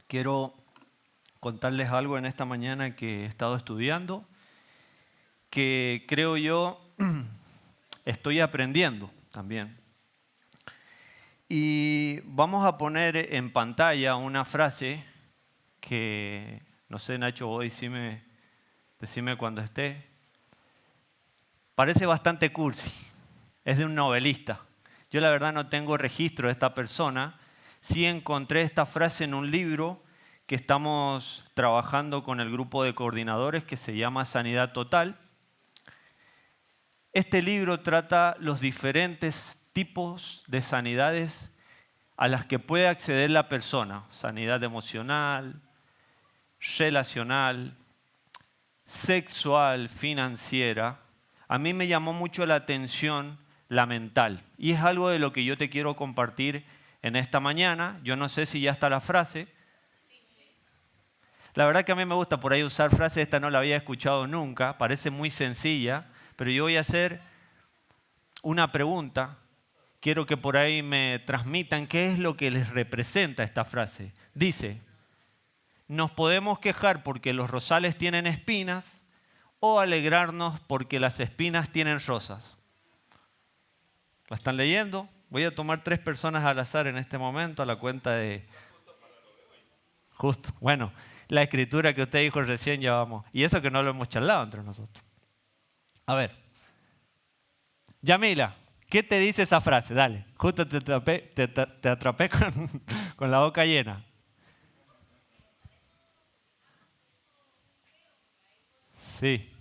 Quiero contarles algo en esta mañana que he estado estudiando, que creo yo estoy aprendiendo también. Y vamos a poner en pantalla una frase que, no sé, Nacho, vos decime cuando esté. Parece bastante cursi, es de un novelista. Yo la verdad no tengo registro de esta persona. Sí encontré esta frase en un libro que estamos trabajando con el grupo de coordinadores que se llama Sanidad Total. Este libro trata los diferentes tipos de sanidades a las que puede acceder la persona. Sanidad emocional, relacional, sexual, financiera. A mí me llamó mucho la atención la mental. Y es algo de lo que yo te quiero compartir en esta mañana. Yo no sé si ya está la frase. La verdad que a mí me gusta por ahí usar frases, esta no la había escuchado nunca, parece muy sencilla, pero yo voy a hacer una pregunta. Quiero que por ahí me transmitan qué es lo que les representa esta frase. Dice, nos podemos quejar porque los rosales tienen espinas o alegrarnos porque las espinas tienen rosas. ¿La están leyendo? Voy a tomar 3 personas al azar en este momento a la cuenta de... Justo, bueno, la escritura que usted dijo recién ya vamos. Y eso que no lo hemos charlado entre nosotros. A ver. Yamila, ¿qué te dice esa frase? Dale, justo te atrapé con la boca llena. Sí.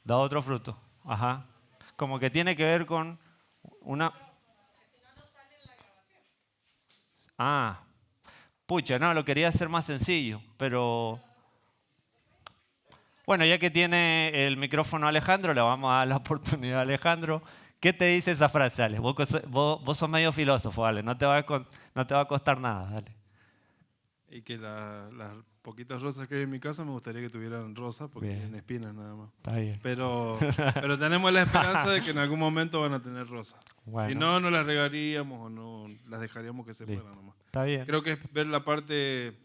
Da otro fruto. Ajá. Como que tiene que ver con una... Ah, pucha, no, lo quería hacer más sencillo, pero... Bueno, ya que tiene el micrófono Alejandro, le vamos a dar la oportunidad a Alejandro. ¿Qué te dice esa frase, Ale? Vos sos medio filósofo, Ale, no te va a costar nada, dale. Y que las poquitas rosas que hay en mi casa me gustaría que tuvieran rosas porque Bien, tienen espinas nada más. está bien. Pero tenemos la esperanza de que en algún momento van a tener rosas. Si Bueno, no, no las regaríamos o no las dejaríamos que se listo. fueran nomás. Está bien. Creo que es ver la parte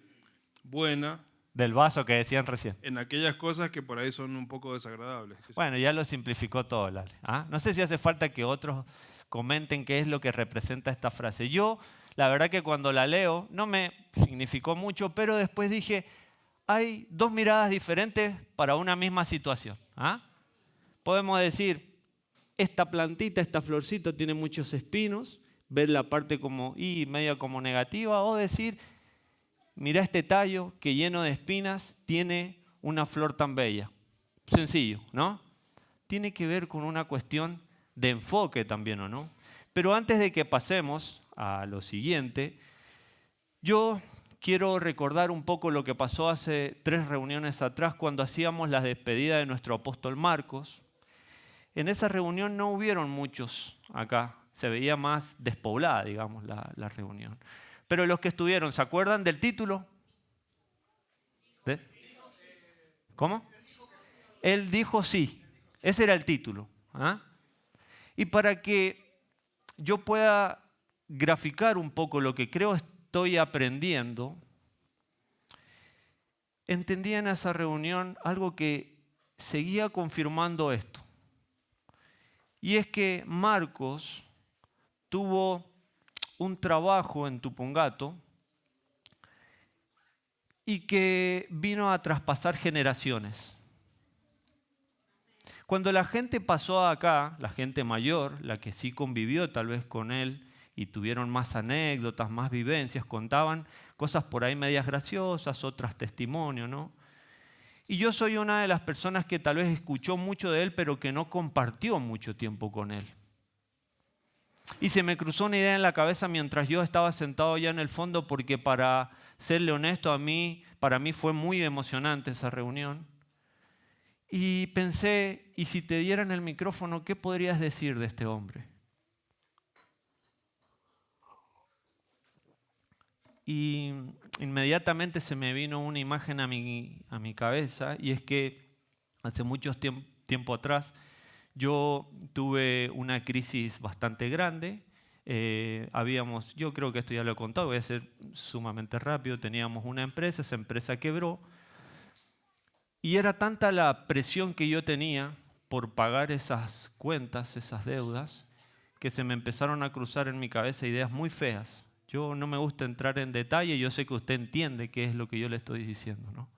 buena Del vaso que decían recién. en aquellas cosas que por ahí son un poco desagradables. Bueno, ya lo simplificó todo, Lale. ¿Ah? No sé si hace falta que otros comenten qué es lo que representa esta frase. Yo, la verdad que cuando la leo, no me significó mucho, pero después dije, hay 2 miradas diferentes para una misma situación. ¿Ah? Podemos decir, esta plantita, esta florcita tiene muchos espinos, ver la parte como media como negativa, o decir, mira este tallo que lleno de espinas tiene una flor tan bella. Sencillo, ¿no? Tiene que ver con una cuestión de enfoque también, ¿o no? Pero antes de que pasemos a lo siguiente, yo quiero recordar un poco lo que pasó hace 3 reuniones atrás cuando hacíamos la despedida de nuestro apóstol Marcos. En esa reunión no hubieron muchos acá, se veía más despoblada, digamos, la reunión. Pero los que estuvieron, ¿se acuerdan del título? ¿De? ¿Cómo? Él dijo sí, ese era el título. ¿Ah? Y para que yo pueda graficar un poco lo que creo estoy aprendiendo, entendí en esa reunión algo que seguía confirmando esto. Y es que Marcos tuvo un trabajo en Tupungato y que vino a traspasar generaciones. Cuando la gente pasó acá, la gente mayor, la que sí convivió tal vez con él y tuvieron más anécdotas, más vivencias, contaban cosas por ahí medias graciosas, otras testimonios, ¿no? Y yo soy una de las personas que tal vez escuchó mucho de él, pero que no compartió mucho tiempo con él. Y se me cruzó una idea en la cabeza mientras yo estaba sentado ya en el fondo, porque para serle honesto, para mí fue muy emocionante esa reunión. Y pensé, ¿y si te dieran el micrófono, qué podrías decir de este hombre? Y inmediatamente se me vino una imagen a mi cabeza, y es que hace mucho tiempo atrás Yo tuve una crisis bastante grande. Yo creo que esto ya lo he contado, voy a ser sumamente rápido. Teníamos una empresa, esa empresa quebró. Y era tanta la presión que yo tenía por pagar esas cuentas, esas deudas, que se me empezaron a cruzar en mi cabeza ideas muy feas. Yo no me gusta entrar en detalle, yo sé que usted entiende qué es lo que yo le estoy diciendo, ¿no?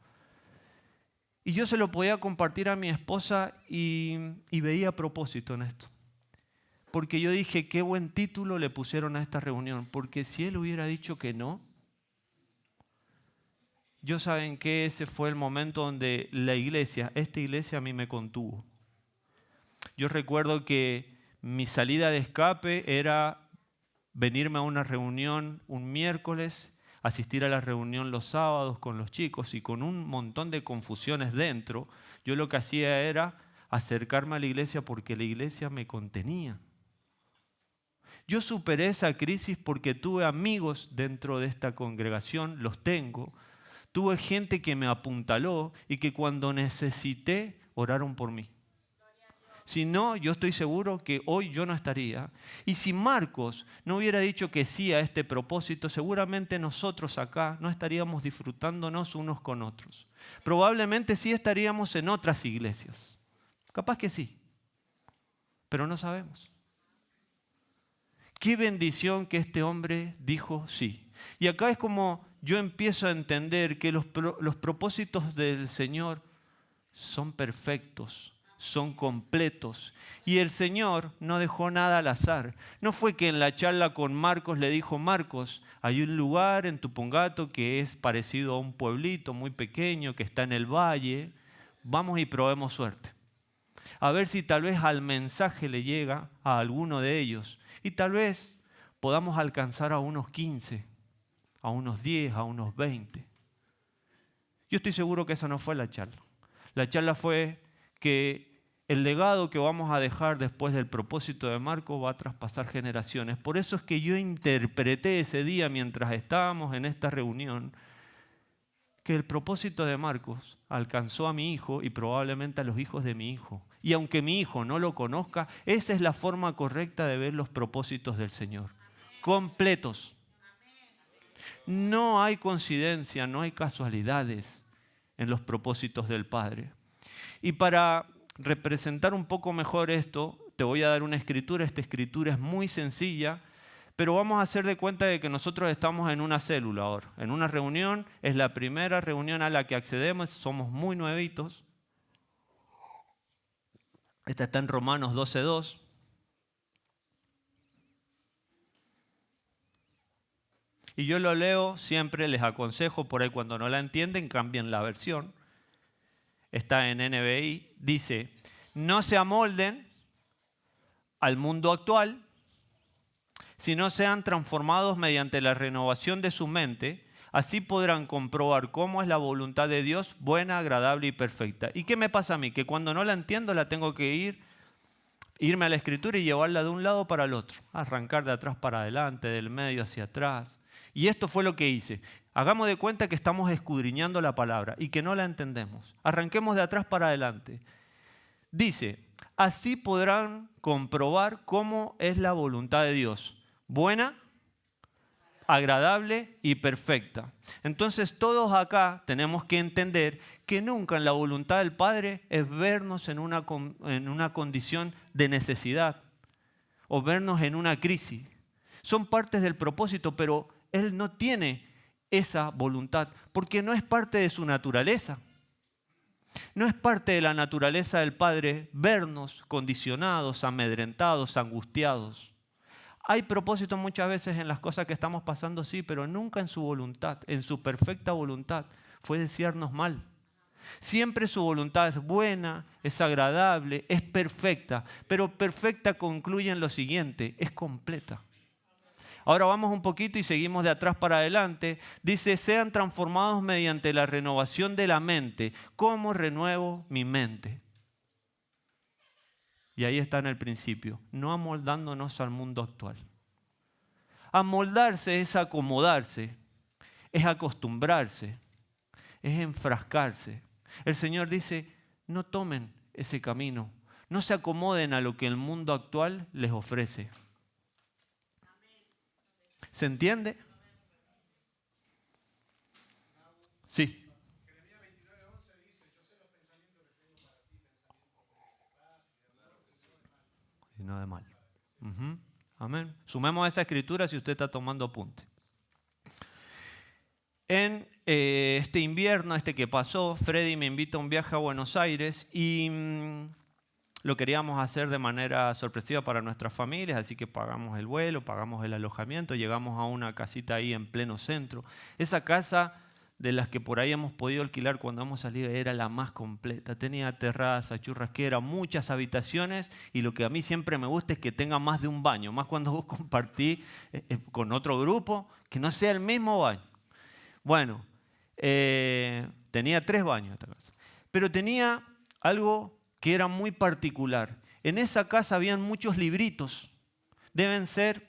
Y yo se lo podía compartir a mi esposa y veía propósito en esto. Porque yo dije, qué buen título le pusieron a esta reunión, porque si él hubiera dicho que no, yo saben que ese fue el momento donde esta iglesia a mí me contuvo. Yo recuerdo que mi salida de escape era venirme a una reunión un miércoles, asistir a la reunión los sábados con los chicos y con un montón de confusiones dentro, yo lo que hacía era acercarme a la iglesia porque la iglesia me contenía. Yo superé esa crisis porque tuve amigos dentro de esta congregación, los tengo. Tuve gente que me apuntaló y que cuando necesité oraron por mí. Si no, yo estoy seguro que hoy yo no estaría. Y si Marcos no hubiera dicho que sí a este propósito, seguramente nosotros acá no estaríamos disfrutándonos unos con otros. Probablemente sí estaríamos en otras iglesias. Capaz que sí, pero no sabemos. Qué bendición que este hombre dijo sí. Y acá es como yo empiezo a entender que los propósitos del Señor son perfectos, son completos. Y el Señor no dejó nada al azar. No fue que en la charla con Marcos le dijo, Marcos, hay un lugar en Tupungato que es parecido a un pueblito muy pequeño que está en el valle. Vamos y probemos suerte. A ver si tal vez al mensaje le llega a alguno de ellos. Y tal vez podamos alcanzar a unos 15, a unos 10, a unos 20. Yo estoy seguro que esa no fue la charla. La charla fue que el legado que vamos a dejar después del propósito de Marcos va a traspasar generaciones. Por eso es que yo interpreté ese día mientras estábamos en esta reunión que el propósito de Marcos alcanzó a mi hijo y probablemente a los hijos de mi hijo. Y aunque mi hijo no lo conozca, esa es la forma correcta de ver los propósitos del Señor. Completos. No hay coincidencia, no hay casualidades en los propósitos del Padre. Y para representar un poco mejor esto, te voy a dar una escritura. Esta escritura es muy sencilla, pero vamos a hacer de cuenta de que nosotros estamos en una célula ahora, en una reunión. Es la primera reunión a la que accedemos, somos muy nuevitos. Esta está en Romanos 12:2. Y yo lo leo, siempre les aconsejo, por ahí cuando no la entienden, cambien la versión. Está en NBI, dice, no se amolden al mundo actual, sino sean transformados mediante la renovación de su mente, así podrán comprobar cómo es la voluntad de Dios, buena, agradable y perfecta. ¿Y qué me pasa a mí? Que cuando no la entiendo la tengo que irme a la Escritura y llevarla de un lado para el otro, arrancar de atrás para adelante, del medio hacia atrás. Y esto fue lo que hice. Hagamos de cuenta que estamos escudriñando la palabra y que no la entendemos. Arranquemos de atrás para adelante. Dice, así podrán comprobar cómo es la voluntad de Dios, buena, agradable y perfecta. Entonces todos acá tenemos que entender que nunca en la voluntad del Padre es vernos en una condición de necesidad o vernos en una crisis. Son partes del propósito, pero Él no tiene esa voluntad porque no es parte de su naturaleza. No es parte de la naturaleza del Padre vernos condicionados, amedrentados, angustiados. Hay propósito muchas veces en las cosas que estamos pasando, sí, pero nunca en su voluntad, en su perfecta voluntad, fue desearnos mal. Siempre su voluntad es buena, es agradable, es perfecta, pero perfecta concluye en lo siguiente, es completa. Ahora vamos un poquito y seguimos de atrás para adelante. Dice, sean transformados mediante la renovación de la mente. ¿Cómo renuevo mi mente? Y ahí está en el principio, no amoldándonos al mundo actual. Amoldarse es acomodarse, es acostumbrarse, es enfrascarse. El Señor dice, no tomen ese camino, No se acomoden a lo que el mundo actual les ofrece. ¿Se entiende? Sí. Y no de mal. Ujú. Amén. Sumemos esa escritura si usted está tomando apunte. En este invierno, que pasó, Freddy me invita a un viaje a Buenos Aires y lo queríamos hacer de manera sorpresiva para nuestras familias, así que pagamos el vuelo, pagamos el alojamiento, llegamos a una casita ahí en pleno centro. Esa casa de las que por ahí hemos podido alquilar cuando hemos salido era la más completa. Tenía terraza, churrasquera, muchas habitaciones y lo que a mí siempre me gusta es que tenga más de un baño, más cuando vos compartís con otro grupo, que no sea el mismo baño. Bueno, tenía 3 baños esta casa, pero tenía algo que era muy particular. En esa casa habían muchos libritos. Deben ser,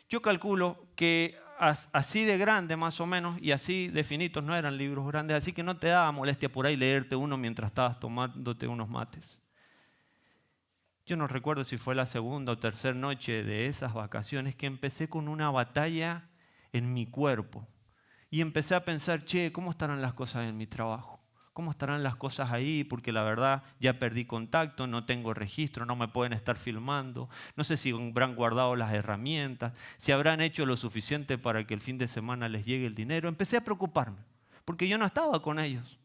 yo calculo que así de grande más o menos y así de finitos, no eran libros grandes, así que no te daba molestia por ahí leerte uno mientras estabas tomándote unos mates. Yo no recuerdo si fue la segunda o tercera noche de esas vacaciones que empecé con una batalla en mi cuerpo. Y empecé a pensar, ¿cómo estarán las cosas en mi trabajo? ¿Cómo estarán las cosas ahí? Porque la verdad ya perdí contacto, no tengo registro, no me pueden estar filmando. No sé si habrán guardado las herramientas, si habrán hecho lo suficiente para que el fin de semana les llegue el dinero. Empecé a preocuparme, porque yo no estaba con ellos.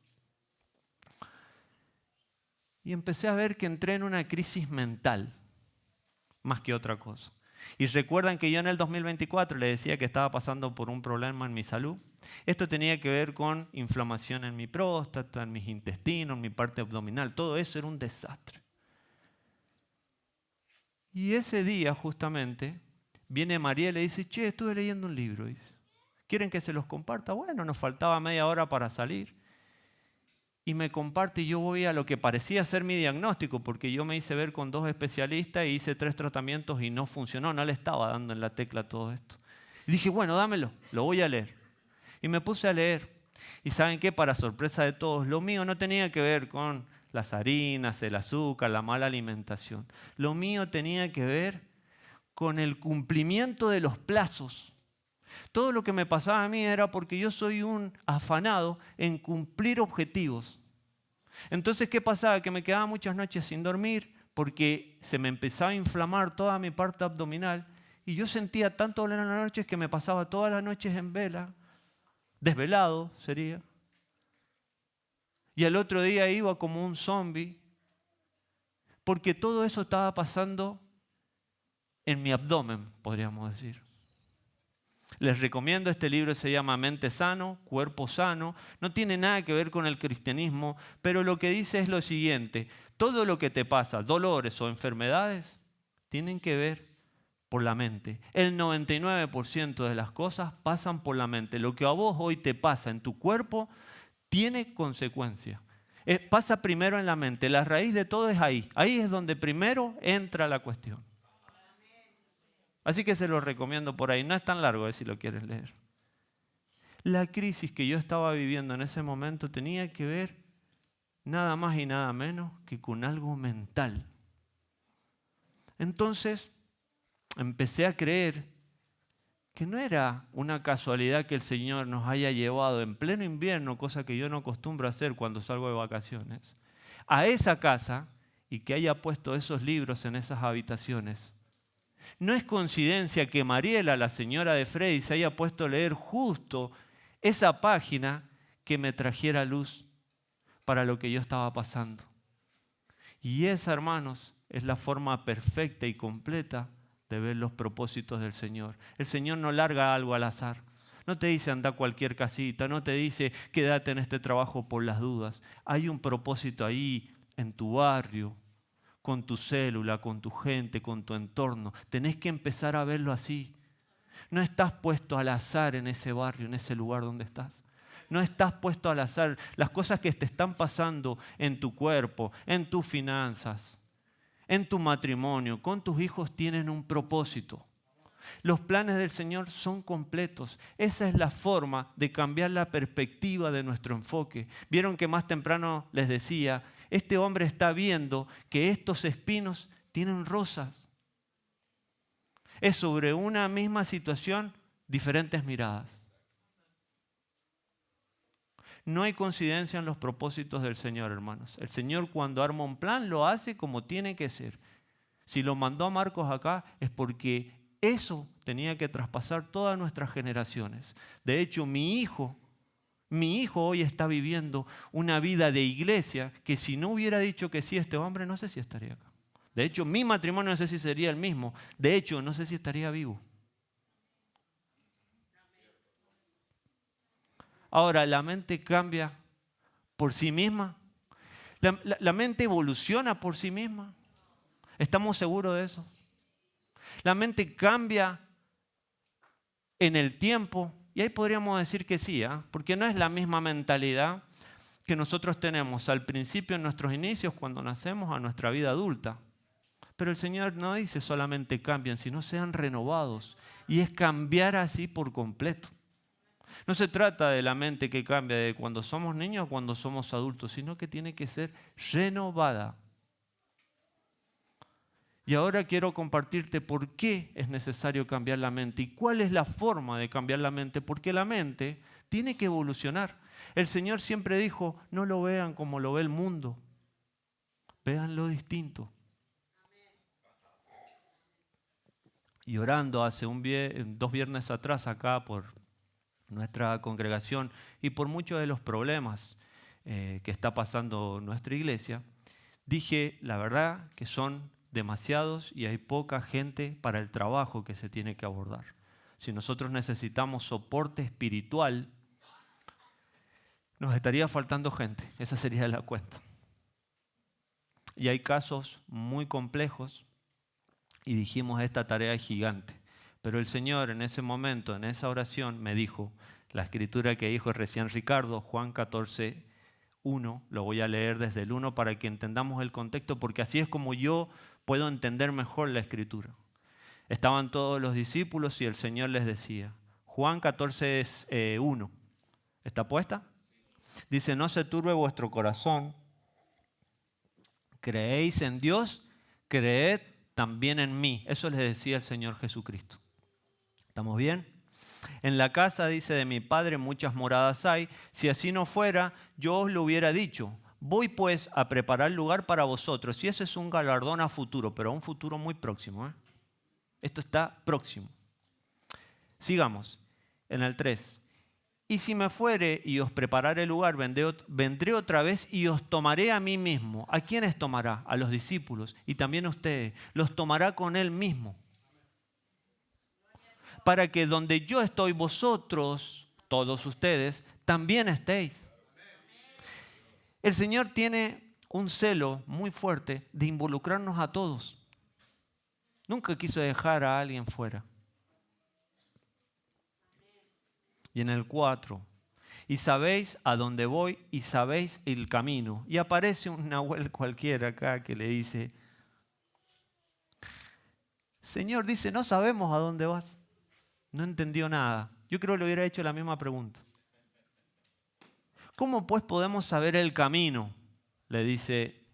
Y empecé a ver que entré en una crisis mental, más que otra cosa. Y recuerdan que yo en el 2024 le decía que estaba pasando por un problema en mi salud. Esto tenía que ver con inflamación en mi próstata, en mis intestinos, en mi parte abdominal. Todo eso era un desastre. Y ese día justamente viene María y le dice, estuve leyendo un libro. Dice, ¿quieren que se los comparta? Bueno, nos faltaba media hora para salir. Y me comparte y yo voy a lo que parecía ser mi diagnóstico, porque yo me hice ver con 2 especialistas y hice 3 tratamientos y no funcionó, no le estaba dando en la tecla todo esto. Y dije, bueno, dámelo, lo voy a leer. Y me puse a leer. Y ¿saben qué? Para sorpresa de todos, lo mío no tenía que ver con las harinas, el azúcar, la mala alimentación. Lo mío tenía que ver con el cumplimiento de los plazos. Todo lo que me pasaba a mí era porque yo soy un afanado en cumplir objetivos. Entonces, ¿qué pasaba? Que me quedaba muchas noches sin dormir porque se me empezaba a inflamar toda mi parte abdominal y yo sentía tanto dolor en las noches que me pasaba todas las noches en vela, desvelado sería. Y al otro día iba como un zombie porque todo eso estaba pasando en mi abdomen, podríamos decir. Les recomiendo, este libro se llama Mente Sano, Cuerpo Sano. No tiene nada que ver con el cristianismo, pero lo que dice es lo siguiente. Todo lo que te pasa, dolores o enfermedades, tienen que ver por la mente. El 99% de las cosas pasan por la mente. Lo que a vos hoy te pasa en tu cuerpo tiene consecuencias. Pasa primero en la mente. La raíz de todo es ahí. Ahí es donde primero entra la cuestión. Así que se lo recomiendo por ahí. No es tan largo si lo quieres leer. La crisis que yo estaba viviendo en ese momento tenía que ver nada más y nada menos que con algo mental. Entonces empecé a creer que no era una casualidad que el Señor nos haya llevado en pleno invierno, cosa que yo no acostumbro a hacer cuando salgo de vacaciones, a esa casa y que haya puesto esos libros en esas habitaciones. No es coincidencia que Mariela, la señora de Freddy, se haya puesto a leer justo esa página que me trajera luz para lo que yo estaba pasando. Y esa, hermanos, es la forma perfecta y completa de ver los propósitos del Señor. El Señor no larga algo al azar. No te dice anda a cualquier casita, no te dice quédate en este trabajo por las dudas. Hay un propósito ahí en tu barrio, con tu célula, con tu gente, con tu entorno. Tenés que empezar a verlo así. No estás puesto al azar en ese barrio, en ese lugar donde estás. No estás puesto al azar. Las cosas que te están pasando en tu cuerpo, en tus finanzas, en tu matrimonio, con tus hijos tienen un propósito. Los planes del Señor son completos. Esa es la forma de cambiar la perspectiva de nuestro enfoque. Vieron que más temprano les decía Este hombre está viendo que estos espinos tienen rosas. Es sobre una misma situación, diferentes miradas. No hay coincidencia en los propósitos del Señor, hermanos. El Señor, cuando arma un plan, lo hace como tiene que ser. Si lo mandó a Marcos acá, es porque eso tenía que traspasar todas nuestras generaciones. De hecho, mi hijo hoy está viviendo una vida de iglesia que si no hubiera dicho que sí a este hombre, no sé si estaría acá. De hecho, mi matrimonio no sé si sería el mismo. De hecho, no sé si estaría vivo. Ahora, la mente cambia por sí misma. La mente evoluciona por sí misma. ¿Estamos seguros de eso? La mente cambia en el tiempo. Y ahí podríamos decir que sí, porque no es la misma mentalidad que nosotros tenemos al principio en nuestros inicios cuando nacemos a nuestra vida adulta. Pero el Señor no dice solamente cambien, sino sean renovados. Y es cambiar así por completo. No se trata de la mente que cambia de cuando somos niños a cuando somos adultos, sino que tiene que ser renovada. Y ahora quiero compartirte por qué es necesario cambiar la mente y cuál es la forma de cambiar la mente, porque la mente tiene que evolucionar. El Señor siempre dijo, no lo vean como lo ve el mundo, véanlo distinto. Y orando hace 2 viernes atrás acá por nuestra congregación y por muchos de los problemas que está pasando nuestra iglesia, dije, la verdad que son demasiados y hay poca gente para el trabajo que se tiene que abordar. Si nosotros necesitamos soporte espiritual, nos estaría faltando gente, esa sería la cuenta. Y hay casos muy complejos y dijimos, esta tarea es gigante. Pero el Señor en ese momento, en esa oración, me dijo, la escritura que dijo recién Ricardo, Juan 14:1, lo voy a leer desde el 1 para que entendamos el contexto, porque así es como yo puedo entender mejor la escritura. Estaban todos los discípulos y el Señor les decía, Juan 14:1, ¿está puesta? Dice, no se turbe vuestro corazón, creéis en Dios, creed también en mí. Eso les decía el Señor Jesucristo. ¿Estamos bien? En la casa, dice, de mi Padre muchas moradas hay. Si así no fuera, yo os lo hubiera dicho. Voy pues a preparar lugar para vosotros. Y ese es un galardón a futuro, pero a un futuro muy próximo. Esto está próximo. Sigamos. En el 3. Y si me fuere y os preparare lugar, vendré otra vez y os tomaré a mí mismo. ¿A quiénes tomará? A los discípulos y también a ustedes. Los tomará con él mismo. Para que donde yo estoy, vosotros, todos ustedes, también estéis. El Señor tiene un celo muy fuerte de involucrarnos a todos. Nunca quiso dejar a alguien fuera. Y en el 4, y sabéis a dónde voy y sabéis el camino. Y aparece un nahuel cualquiera acá que le dice, Señor, dice, no sabemos a dónde vas. No entendió nada. Yo creo que le hubiera hecho la misma pregunta. ¿Cómo pues podemos saber el camino? Le dice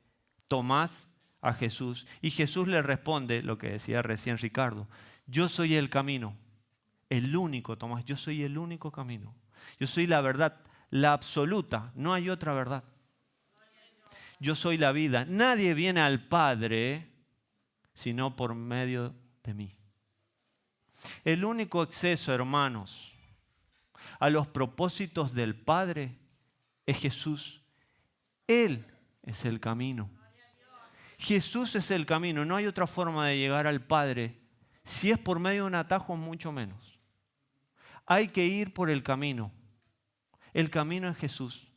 Tomás a Jesús. Y Jesús le responde lo que decía recién Ricardo. Yo soy el camino. El único, Tomás, yo soy el único camino. Yo soy la verdad, la absoluta. No hay otra verdad. Yo soy la vida. Nadie viene al Padre sino por medio de mí. El único acceso, hermanos, a los propósitos del Padre es Jesús. Él es el camino. Jesús es el camino. No hay otra forma de llegar al Padre. Si es por medio de un atajo, mucho menos. Hay que ir por el camino. El camino es Jesús.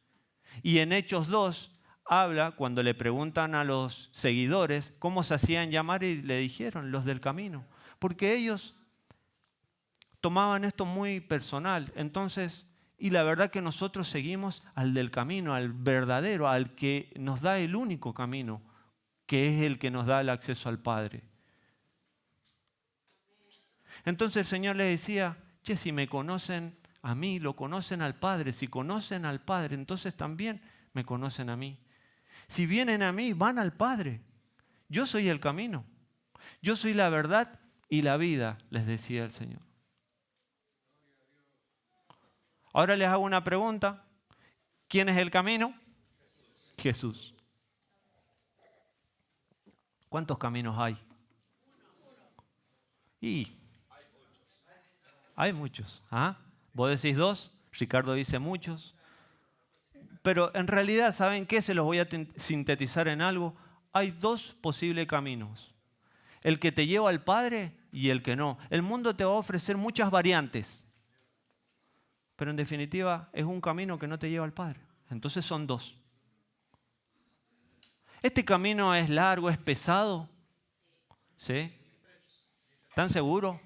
Y en Hechos 2 habla, cuando le preguntan a los seguidores cómo se hacían llamar, y le dijeron, los del camino. Porque ellos tomaban esto muy personal. Entonces, y la verdad que nosotros seguimos al del camino, al verdadero, al que nos da el único camino, que es el que nos da el acceso al Padre. Entonces el Señor le decía, che, si me conocen a mí, lo conocen al Padre. Si conocen al Padre, entonces también me conocen a mí. Si vienen a mí, van al Padre. Yo soy el camino. Yo soy la verdad y la vida, les decía el Señor. Ahora les hago una pregunta. ¿Quién es el camino? Jesús. ¿Cuántos caminos hay? Y hay muchos. ¿Ah? Vos decís 2, Ricardo dice muchos. Pero en realidad, ¿saben qué? Se los voy a sintetizar en algo. Hay 2 posibles caminos. El que te lleva al Padre y el que no. El mundo te va a ofrecer muchas variantes. Pero en definitiva es un camino que no te lleva al Padre. Entonces son 2. ¿Este camino es largo, es pesado? ¿Sí? ¿Están seguros?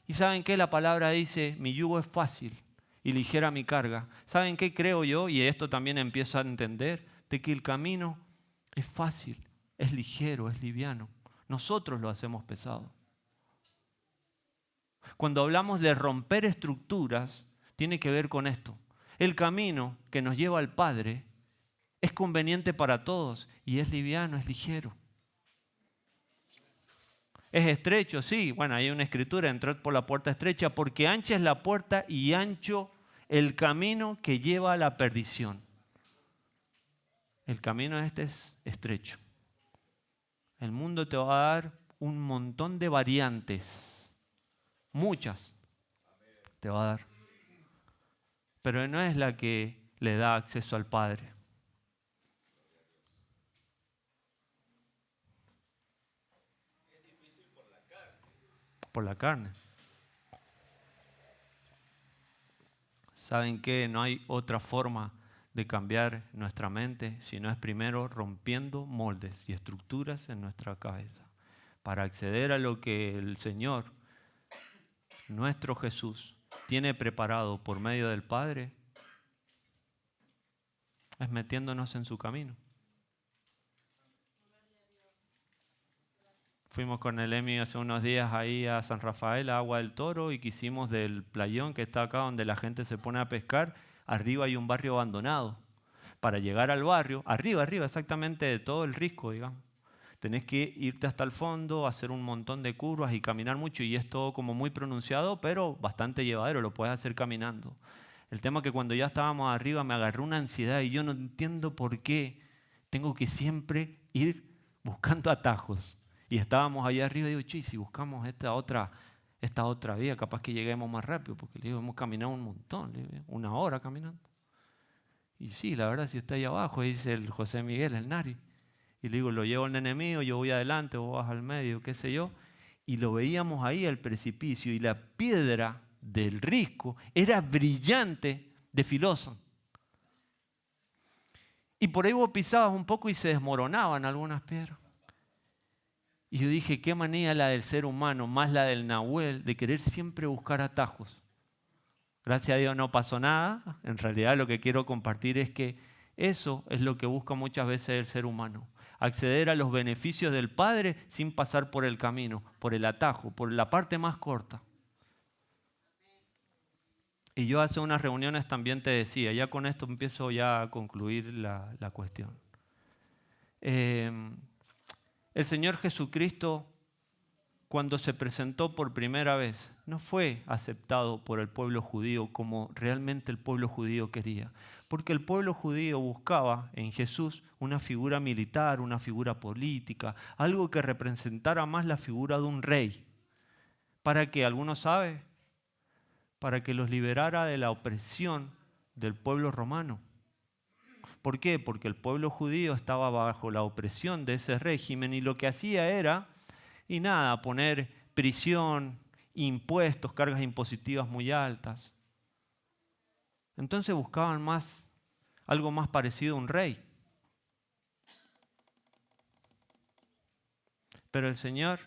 ¿Y saben qué? La palabra dice, mi yugo es fácil y ligera mi carga. ¿Saben qué creo yo? Y esto también empiezo a entender, de que el camino es fácil, es ligero, es liviano. Nosotros lo hacemos pesado. Cuando hablamos de romper estructuras, tiene que ver con esto. El camino que nos lleva al Padre es conveniente para todos y es liviano, es ligero. Es estrecho, sí. Bueno, hay una escritura, entrad por la puerta estrecha, porque ancha es la puerta y ancho el camino que lleva a la perdición. El camino este es estrecho. El mundo te va a dar un montón de variantes. Muchas te va a dar. Pero no es la que le da acceso al Padre. Por la carne. ¿Saben qué? No hay otra forma de cambiar nuestra mente si no es primero rompiendo moldes y estructuras en nuestra cabeza para acceder a lo que el Señor, nuestro Jesús, tiene preparado por medio del Padre. Es metiéndonos en su camino. Fuimos con el Emi hace unos días ahí a San Rafael, a Agua del Toro, y quisimos del playón que está acá donde la gente se pone a pescar. Arriba hay un barrio abandonado. Para llegar al barrio, arriba, exactamente de todo el risco, digamos. Tenés que irte hasta el fondo, hacer un montón de curvas y caminar mucho, y es todo como muy pronunciado, pero bastante llevadero, lo puedes hacer caminando. El tema es que cuando ya estábamos arriba me agarró una ansiedad y yo no entiendo por qué tengo que siempre ir buscando atajos. Y estábamos allá arriba y digo, che, si buscamos esta otra vía, capaz que lleguemos más rápido, porque le digo, hemos caminado un montón, le digo, 1 hora caminando. Y sí, la verdad, si está ahí abajo, dice el José Miguel, el Nari. Y le digo, lo llevo al nene mío, yo voy adelante, vos vas al medio, qué sé yo. Y lo veíamos ahí al precipicio y la piedra del risco era brillante de filosa. Y por ahí vos pisabas un poco y se desmoronaban algunas piedras. Y yo dije, qué manía la del ser humano, más la del Nahuel, de querer siempre buscar atajos. Gracias a Dios no pasó nada. En realidad lo que quiero compartir es que eso es lo que busca muchas veces el ser humano. Acceder a los beneficios del Padre sin pasar por el camino, por el atajo, por la parte más corta. Y yo hace unas reuniones también te decía, ya con esto empiezo ya a concluir la cuestión. El Señor Jesucristo, cuando se presentó por primera vez, no fue aceptado por el pueblo judío como realmente el pueblo judío quería. Porque el pueblo judío buscaba en Jesús una figura militar, una figura política, algo que representara más la figura de un rey. ¿Para qué? ¿Alguno sabe? Para que los liberara de la opresión del pueblo romano. ¿Por qué? Porque el pueblo judío estaba bajo la opresión de ese régimen y lo que hacía era, y nada, poner prisión, impuestos, cargas impositivas muy altas. Entonces buscaban algo más parecido a un rey. Pero el Señor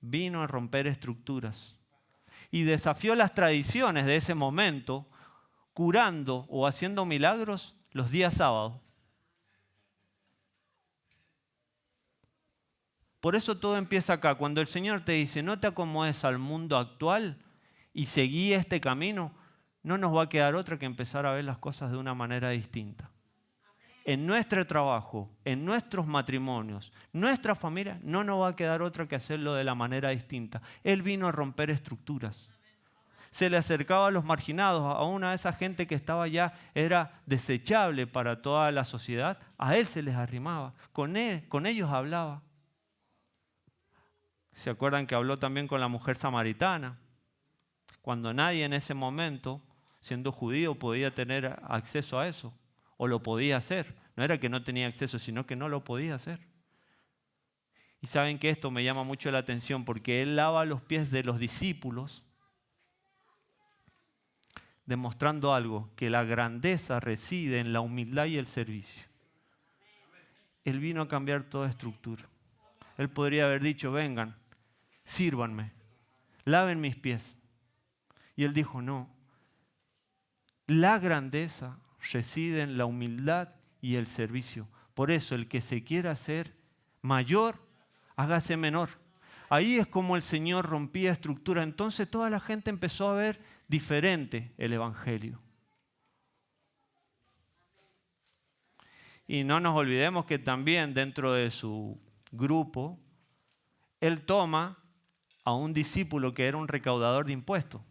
vino a romper estructuras y desafió las tradiciones de ese momento, curando o haciendo milagros los días sábados. Por eso todo empieza acá. Cuando el Señor te dice, no te acomodes al mundo actual y seguí este camino, no nos va a quedar otra que empezar a ver las cosas de una manera distinta. en nuestro trabajo, en nuestros matrimonios, nuestra familia, no nos va a quedar otra que hacerlo de la manera distinta. Él vino a romper estructuras. Se le acercaba a los marginados, a una de esa gente que estaba ya, era desechable para toda la sociedad. A él se les arrimaba, con ellos hablaba. ¿Se acuerdan que habló también con la mujer samaritana? Cuando nadie en ese momento, siendo judío, podía tener acceso a eso, o lo podía hacer. No era que no tenía acceso, sino que no lo podía hacer. Y saben que esto me llama mucho la atención porque él lava los pies de los discípulos, demostrando algo, que la grandeza reside en la humildad y el servicio. Él vino a cambiar toda estructura. Él podría haber dicho, vengan, sírvanme, laven mis pies. Y él dijo, no, la grandeza reside en la humildad y el servicio. Por eso el que se quiera hacer mayor, hágase menor. Ahí es como el Señor rompía estructura. Entonces toda la gente empezó a ver diferente el Evangelio. Y no nos olvidemos que también dentro de su grupo, él toma a un discípulo que era un recaudador de impuestos.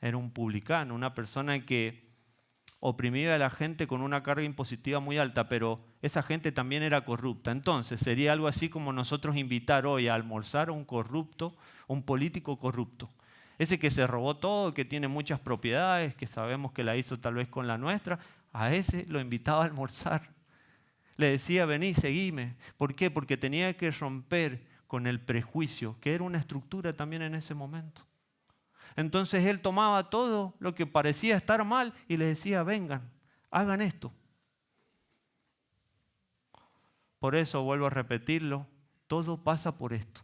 Era un publicano, una persona que oprimía a la gente con una carga impositiva muy alta, pero esa gente también era corrupta. Entonces sería algo así como nosotros invitar hoy a almorzar a un corrupto, un político corrupto. Ese que se robó todo, que tiene muchas propiedades, que sabemos que la hizo tal vez con la nuestra, a ese lo invitaba a almorzar. Le decía, vení, seguime. ¿Por qué? Porque tenía que romper con el prejuicio, que era una estructura también en ese momento. Entonces él tomaba todo lo que parecía estar mal y les decía, vengan, hagan esto. Por eso vuelvo a repetirlo, todo pasa por esto.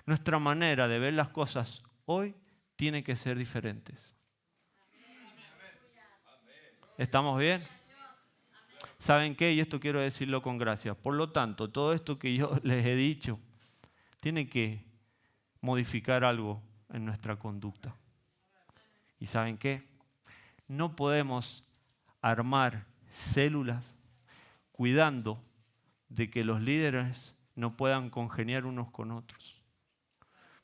Nuestra manera de ver las cosas hoy tiene que ser diferentes. ¿Estamos bien? ¿Saben qué? Y esto quiero decirlo con gracia. Por lo tanto, todo esto que yo les he dicho tiene que modificar algo en nuestra conducta. ¿Y saben qué? No podemos armar células cuidando de que los líderes no puedan congeniar unos con otros.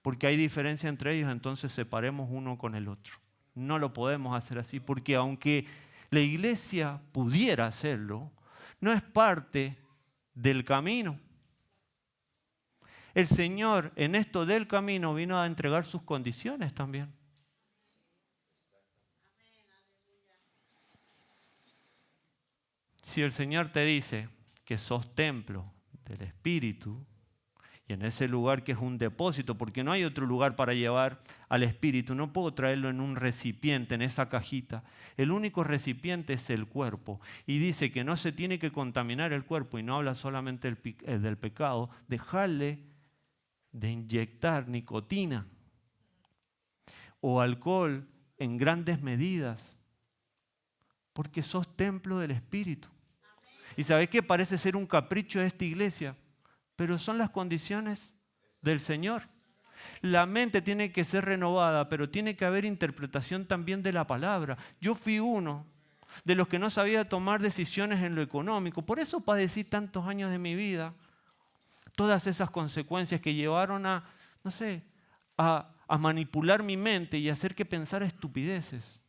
Porque hay diferencia entre ellos, entonces separemos uno con el otro. No lo podemos hacer así, porque aunque la iglesia pudiera hacerlo, no es parte del camino. El Señor en esto del camino vino a entregar sus condiciones también. Si el Señor te dice que sos templo del Espíritu, y en ese lugar que es un depósito, porque no hay otro lugar para llevar al Espíritu, no puedo traerlo en un recipiente, en esa cajita. El único recipiente es el cuerpo. Y dice que no se tiene que contaminar el cuerpo, y no habla solamente del pecado, dejarle de inyectar nicotina o alcohol en grandes medidas, porque sos templo del Espíritu. Y sabés que parece ser un capricho de esta iglesia, pero son las condiciones del Señor. La mente tiene que ser renovada, pero tiene que haber interpretación también de la palabra. Yo fui uno de los que no sabía tomar decisiones en lo económico, por eso padecí tantos años de mi vida. Todas esas consecuencias que llevaron a manipular mi mente y hacer que pensara estupideces,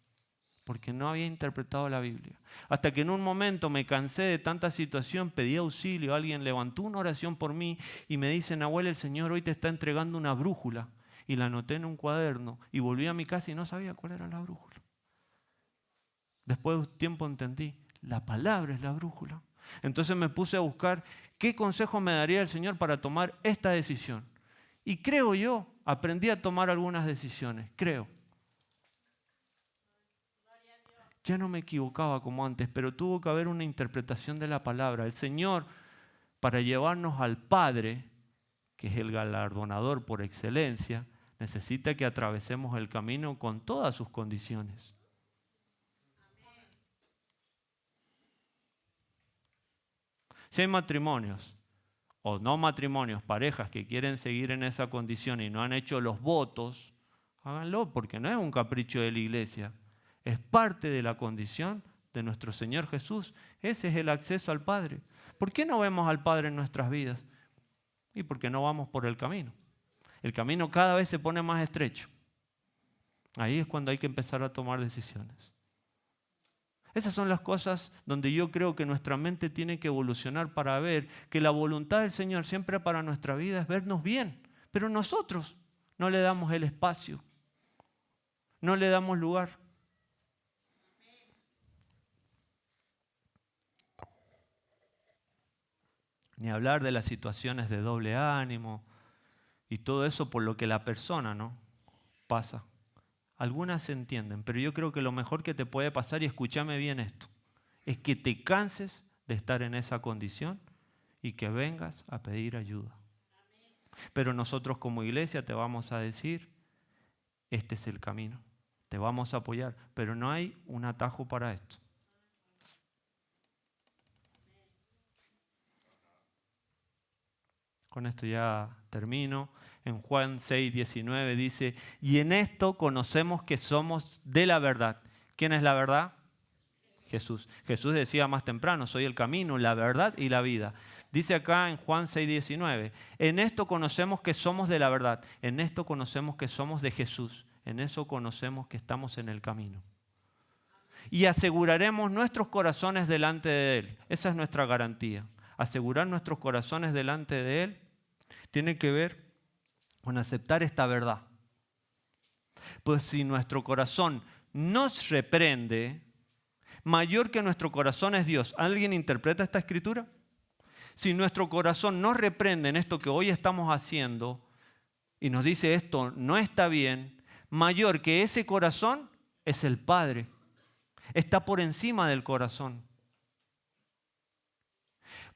porque no había interpretado la Biblia. Hasta que en un momento me cansé de tanta situación, pedí auxilio, alguien levantó una oración por mí y me dice, Nahuel, el Señor hoy te está entregando una brújula. Y la anoté en un cuaderno y volví a mi casa y no sabía cuál era la brújula. Después de un tiempo entendí, la palabra es la brújula. Entonces me puse a buscar qué consejo me daría el Señor para tomar esta decisión. Y creo yo, aprendí a tomar algunas decisiones, creo. Ya no me equivocaba como antes, pero tuvo que haber una interpretación de la palabra. El Señor, para llevarnos al Padre, que es el galardonador por excelencia, necesita que atravesemos el camino con todas sus condiciones. Si hay matrimonios o no matrimonios, parejas que quieren seguir en esa condición y no han hecho los votos, háganlo porque no es un capricho de la iglesia, es parte de la condición de nuestro Señor Jesús. Ese es el acceso al Padre. ¿Por qué no vemos al Padre en nuestras vidas? Y porque no vamos por el camino. El camino cada vez se pone más estrecho. Ahí es cuando hay que empezar a tomar decisiones. Esas son las cosas donde yo creo que nuestra mente tiene que evolucionar para ver que la voluntad del Señor siempre para nuestra vida es vernos bien. Pero nosotros no le damos el espacio. No le damos lugar. Ni hablar de las situaciones de doble ánimo y todo eso por lo que la persona, ¿no?, pasa. Algunas se entienden, pero yo creo que lo mejor que te puede pasar, y escúchame bien esto, es que te canses de estar en esa condición y que vengas a pedir ayuda. Pero nosotros como iglesia te vamos a decir, este es el camino, te vamos a apoyar, pero no hay un atajo para esto. Con esto ya termino. En Juan 6:19 dice, y en esto conocemos que somos de la verdad. ¿Quién es la verdad? Jesús. Jesús decía más temprano, soy el camino, la verdad y la vida. Dice acá en Juan 6:19, en esto conocemos que somos de la verdad, en esto conocemos que somos de Jesús, en eso conocemos que estamos en el camino. Y aseguraremos nuestros corazones delante de Él. Esa es nuestra garantía. Asegurar nuestros corazones delante de Él tiene que ver con aceptar esta verdad. Pues si nuestro corazón nos reprende, mayor que nuestro corazón es Dios. ¿Alguien interpreta esta escritura? Si nuestro corazón nos reprende en esto que hoy estamos haciendo y nos dice esto no está bien, mayor que ese corazón es el Padre. Está por encima del corazón.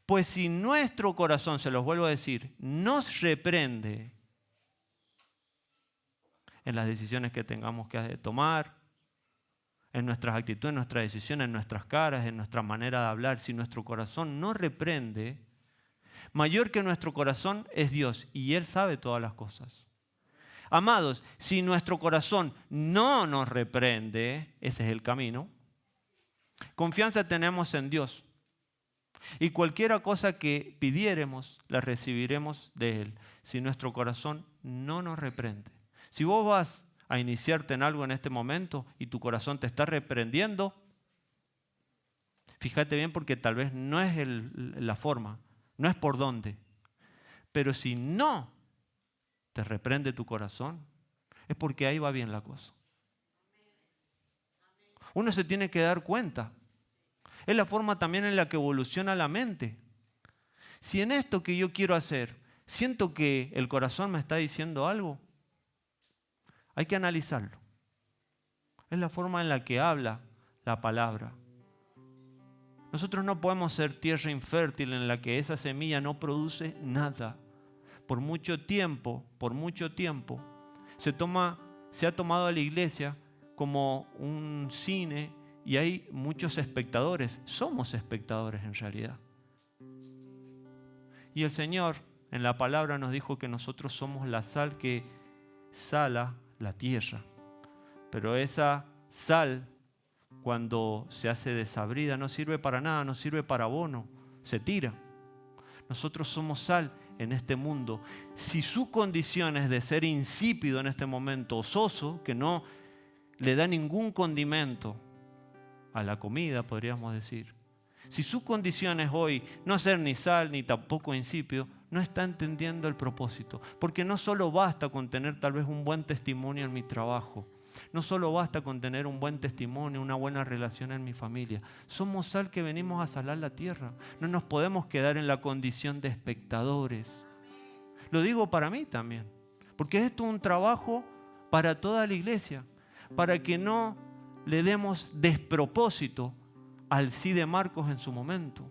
Pues si nuestro corazón, se los vuelvo a decir, nos reprende en las decisiones que tengamos que tomar, en nuestras actitudes, en nuestras decisiones, en nuestras caras, en nuestra manera de hablar, si nuestro corazón nos reprende, mayor que nuestro corazón es Dios y Él sabe todas las cosas. Amados, si nuestro corazón no nos reprende, ese es el camino, confianza tenemos en Dios. Y cualquier cosa que pidiéremos, la recibiremos de Él, si nuestro corazón no nos reprende. Si vos vas a iniciarte en algo en este momento y tu corazón te está reprendiendo, fíjate bien porque tal vez no es la forma, no es por dónde. Pero si no te reprende tu corazón, es porque ahí va bien la cosa. Uno se tiene que dar cuenta. Es la forma también en la que evoluciona la mente. Si en esto que yo quiero hacer, siento que el corazón me está diciendo algo, hay que analizarlo. Es la forma en la que habla la palabra. Nosotros no podemos ser tierra infértil en la que esa semilla no produce nada. Por mucho tiempo, se ha tomado a la iglesia como un cine y hay muchos espectadores. Somos espectadores en realidad. Y el Señor en la palabra nos dijo que nosotros somos la sal que sala la tierra. Pero esa sal, cuando se hace desabrida, no sirve para nada, no sirve para abono, se tira. Nosotros somos sal en este mundo. Si su condición es de ser insípido en este momento, soso, que no le da ningún condimento a la comida, podríamos decir. Si su condición es hoy no ser ni sal ni tampoco insípido, no está entendiendo el propósito. Porque no solo basta con tener tal vez un buen testimonio en mi trabajo. No solo basta con tener un buen testimonio, una buena relación en mi familia. Somos sal que venimos a salar la tierra. No nos podemos quedar en la condición de espectadores. Lo digo para mí también. Porque esto es un trabajo para toda la iglesia. Para que no le demos despropósito al sí de Marcos en su momento,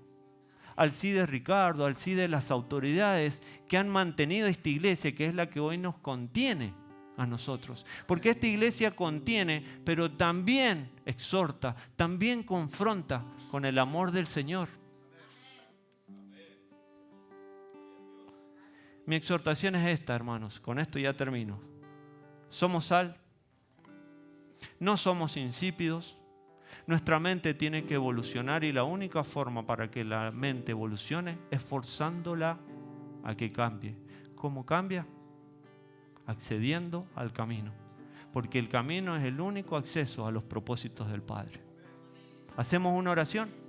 al sí de Ricardo, al sí de las autoridades que han mantenido esta iglesia, que es la que hoy nos contiene a nosotros. Porque esta iglesia contiene, pero también exhorta, también confronta con el amor del Señor. Mi exhortación es esta, hermanos, con esto ya termino. Somos sal. No somos insípidos, Nuestra mente tiene que evolucionar y la única forma para que la mente evolucione es forzándola a que cambie. ¿Cómo cambia? Accediendo al camino. Porque el camino es el único acceso a los propósitos del Padre. ¿Hacemos una oración?